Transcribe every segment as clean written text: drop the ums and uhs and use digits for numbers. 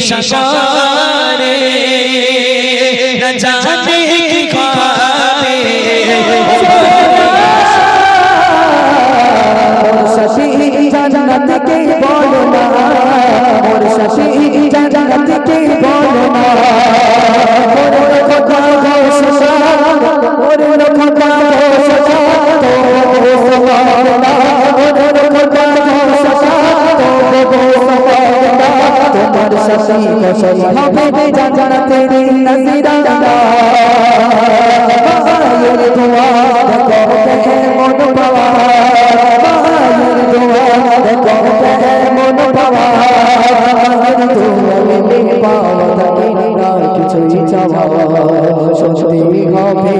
সাগরে না জানে কি খাবে শশী জান্নাত কে বলো না মোর শশী জান্নাত কে বলো না মোর খোদা গো সদা মোর খোদা গো সদা তো সওয়ালা মোর খোদা গো সদা তো সওয়ালা তোমার শশী গো শশী হবে জান্নাতে নজরানা মায়ের দোয়া দেখো কে মন পাওয়া মন পাওয়া তুমি পাওয়া কিছুই চাওয়া সত্যি হবে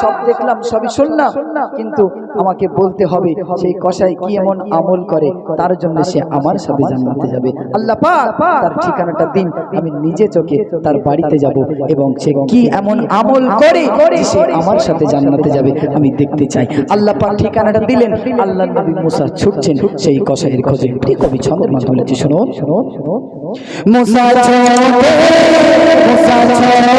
সব দেখলাম সবই শুনলাম কিন্তু আমাকে বলতে হবে সেই কসাই কি এমন আমল করে তার জন্য সে আমার সাথে জান্নাতে যাবে। আল্লাহ পাক তার ঠিকানাটা দিন, আমি নিজে চোখে তার বাড়িতে যাব এবং সে কি এমন আমল করে সে আমার সাথে জান্নাতে যাবে আমি দেখতে চাই। আল্লাহ পাক ঠিকানাটা দিলেন, আল্লাহর নবী মুসা ছুটছেন সেই কসাইয়ের খোঁজে। ঠিক কবি ছন্দের মাধ্যমে বলেছে, শোনো শোনো মুসা ছোটে মুসা ছোটে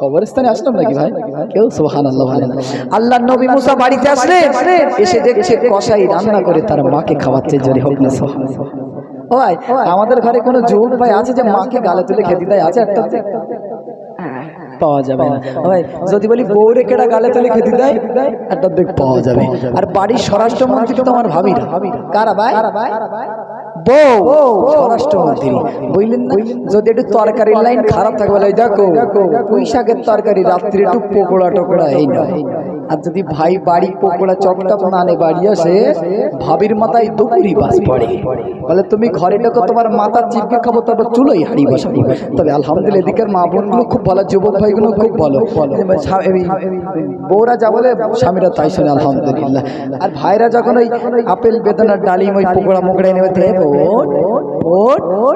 কবরস্থানে আসলাম নাকি ভাই? কেউ সুবহানাল্লাহ বলে না। আল্লাহর নবী মুসা বাড়িতে আসলেন, এসে দেখছে কসাই রান্না করে তার মাকে খাওয়াচ্ছে। জোরে হোক না সুবহানাল্লাহ। ভাই আমাদের ঘরে কোনো যুবক ভাই আছে যে মাকে গালে তুলে খেতে দেয়? আছে একটা? পাওয়া যাবে না ভাই। যদি বলি বউরে কেডা গালে তুলে খেতে দেয়, একটা দেখ পাওয়া যাবে। আর বাড়ির স্বরাষ্ট্রমন্ত্রী তো আমার ভাবিরা। কারা ভাই? বউ স্বরাষ্ট্রমন্ত্রী বুঝলেন না? যদি একটু তরকারির লাইন খারাপ থাকে বলে দেখো পুঁই শাকের তরকারি রাত্রে একটু পকোড়া টকোড়া এই নয়। আর যদি ভাই বাড়ি পকোড়া চপটপ না আনে বাড়ি আসে, ভাবির মাথায় দুপুরি বাস পড়ে, বলে তুমি ঘরে ঢোকো তোমার মাথার চিপকে খাবো, তারপর চুলোই হাড়ি বসাবো। তবে আলহামদুলিল্লাহ এদিকের মা বোনগুলো খুব ভালো, যুবক ভাইগুলো খুব ভালো। বউরা যা বলে স্বামীরা তাই শোনে আলহামদুলিল্লাহ। আর ভাইরা যখন ওই আপেল বেদানার ডালিম ওই পকোড়া মোকড়া এনে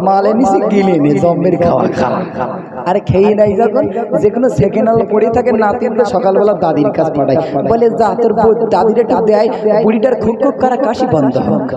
মালে নিচে গিলে নি জম্মের খাওয়া খা। আর খেয়ে নাই যখন যে কোনো সেকেন্ড হল পড়ে থাকে, নাতিন তো সকালবেলা দাদির কাজ পাঠায়, বলে যা তোর দাদির একটু দেয়, বুড়িটার খুব খুব কারা কাশি বন্ধ হোক।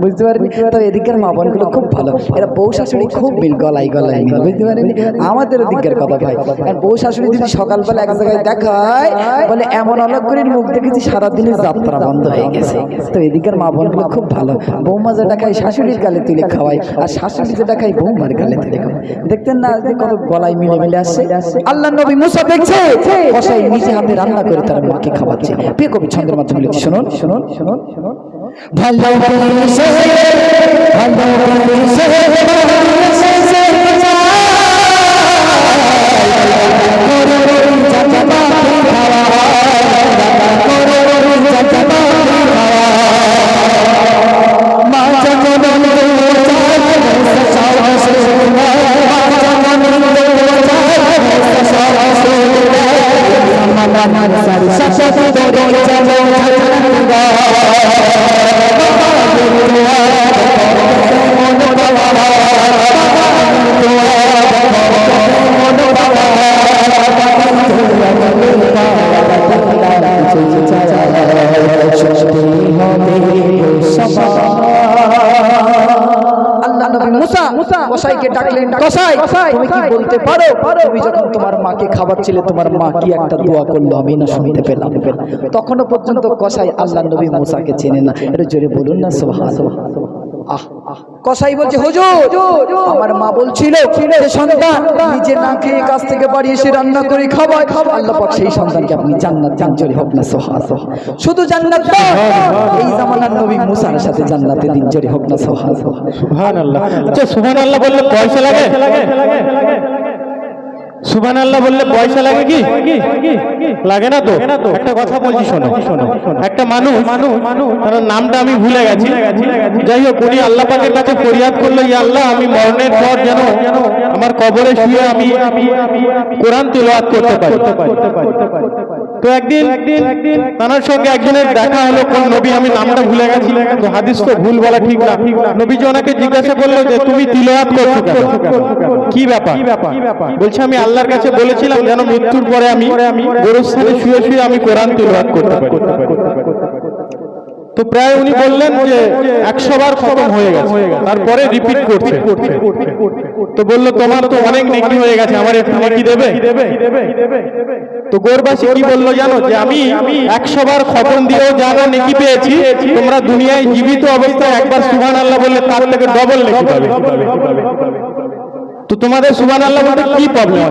বুঝতে পারেনি? তো এদিকের মা বোনগুলো খুব ভালো, এরা বউ শাশুড়ি খুব মিল, গলায় গলায় মিল। বুঝতে পারেনি? আমাদের দিকের কথা ভাই। আর বউ শাশুড়ি যদি সকালবেলা এক জায়গায় দেখায়, বলে এমন অলগ করে মুখ দেখেছি সারাদিনের যাত্রা বন্ধ হয়ে গেছে। তো এদিকের মা বোনগুলো খুব ভালো, বৌমা যেটা খায় শাশুড়ির গালে তুলে খাওয়ায়, আর শাশুড়ি যেটা খায় বৌমার গালে তুলে খাওয়ায়। দেখতেন না যে কত গলায় মিলে মিলে আসছে? আল্লাহ নবী মুসা দেখছে কসাই নিজে হাতে রান্না করে তার মাকে খাওয়াচ্ছে। প্রিয় কবি ছন্দের মাধ্যমে লিখছে, শুনুন শুনুন শুনুন শুনুন ভালোবেসে ভালোবেসে ডাকলেন কসাই তুমি কি বলতে পারো তুমি যখন তোমার মাকে খাওয়াচ্ছিলে তোমার মা কি একটা দোয়া করলো আমি না শুনতে পেলাম। তখনও পর্যন্ত কসাই আল্লাহ নবী মুসাকে চেনে না। এটা জোরে বলুন না সুবহানাল্লাহ। কসাই বলছে হুজুর আমার মা বলছিল যে সন্তান নিজে না খেয়ে কাছ থেকে বাড়ি এসে রান্না করে খাওয়ায়, আল্লাহ পাক সেই সন্তানকে আপনি জান্নাত দান জোরে হোক না সুবহানাল্লাহ। শুধু জান্নাত না, এই জামানার নবী মুসার সাথে জান্নাতে দিন জোরে হোক না সুবহানাল্লাহ। আচ্ছা সুবহানাল্লাহ বললে পয়সা লাগে? সুবহানাল্লাহ বললে পয়সা লাগে কি? লাগে না তো। একটা কথা বলছি শোনো, একটা মানুষ তার নামটা আমি ভুলে গেছি, যাই হোক উনি আল্লাহ পাকের কাছে ফরিয়াদ করলো ইয়া আল্লাহ আমি মরণের পর যেন আমার কবরে শুয়ে আমি কোরআন তিলাওয়াত করতে পারি। তো একদিন তার সঙ্গে একজনের দেখা হলো, কোন নবী আমি নামটা ভুলে গেছি, তো হাদিস তো ভুল বলা ঠিক না। নবীজি ওনাকে জিজ্ঞাসা করলো যে তুমি তিলাওয়াত করছো কেন, কি ব্যাপার? বলছে আমি আল্লাহর কাছে বলেছিলাম যেন মৃত্যুর পরে আমি গোরস্থানে শুয়ে শুয়ে আমি কোরআন তিলাওয়াত করতে পারি। তো প্রায় উনি বললেন যে 100 বার খতম হয়ে গেছে, তারপরে রিপিট করছে। তো বললো তোমার তো অনেক নেকি হয়ে গেছে, আমার একটু নেকি দেবে? তো গোরবাসী কি বললো জানো, যে আমি 100 বার খতম দিয়েও জানো নেকি পেয়েছি, তোমরা দুনিয়ায় জীবিত অবস্থায় একবার সুবহানাল্লাহ বললে তার থেকে ডবল নেকি পাবে। তো তোমাদের সুবহানাল্লাহ বলতে কি প্রবলেম?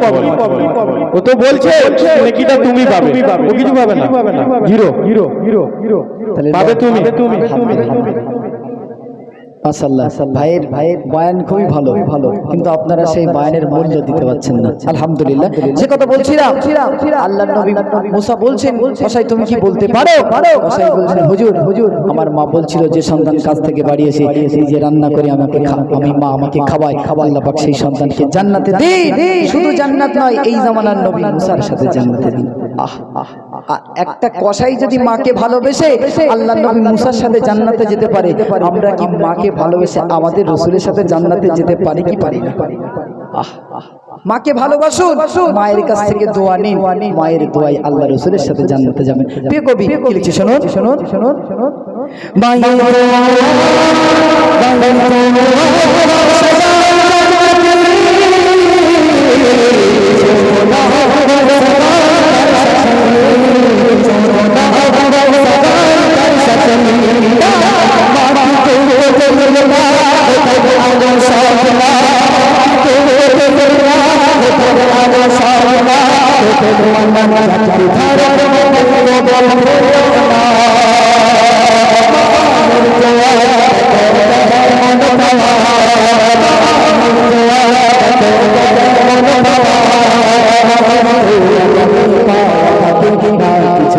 ও তো বলছে নেকিটা তুমি পাবে, ও কিছু পাবে না, জিরো পাবে তুমি। মাশাআল্লাহ ভাইয়ের বয়ান খুবই ভালো, কিন্তু আপনারা সেই বয়ানের মূল্য দিতে পারছেন না। আলহামদুলিল্লাহ, যে কথা বলছিলাম আল্লাহর নবী মুসা বলছেন কসাই তুমি কি বলতে পারো? কসাই বলছেন হুজুর আমার মা বলছিল যে সন্তান কাছ থেকে বাড়ি এসে নিজে রান্না করে আমাকে খাওয়ায়, আল্লাহ পাক সেই সন্তানকে জান্নাতে দিন। শুধু জান্নাত নয়, এই জামানার নবী মুসার সাথে জান্নাতে দিন। একটা কসাই যদি মাকে ভালোবেসে আল্লাহর নবী মুসার সাথে জান্নাতে যেতে পারে, আমরা কি মাকে ভালোবেসে আমাদের রাসূলের সাথে জান্নাতে যেতে পারি কি পারি না? মাকে ভালোবাসুন, মায়ের কাছ থেকে দোয়া নিন, মায়ের দোয়ায় আল্লাহ রাসূলের সাথে জান্নাতে যাবেন। প্রিয় কবি কি লিখছে শুনুন।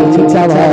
কিছু চাওয়া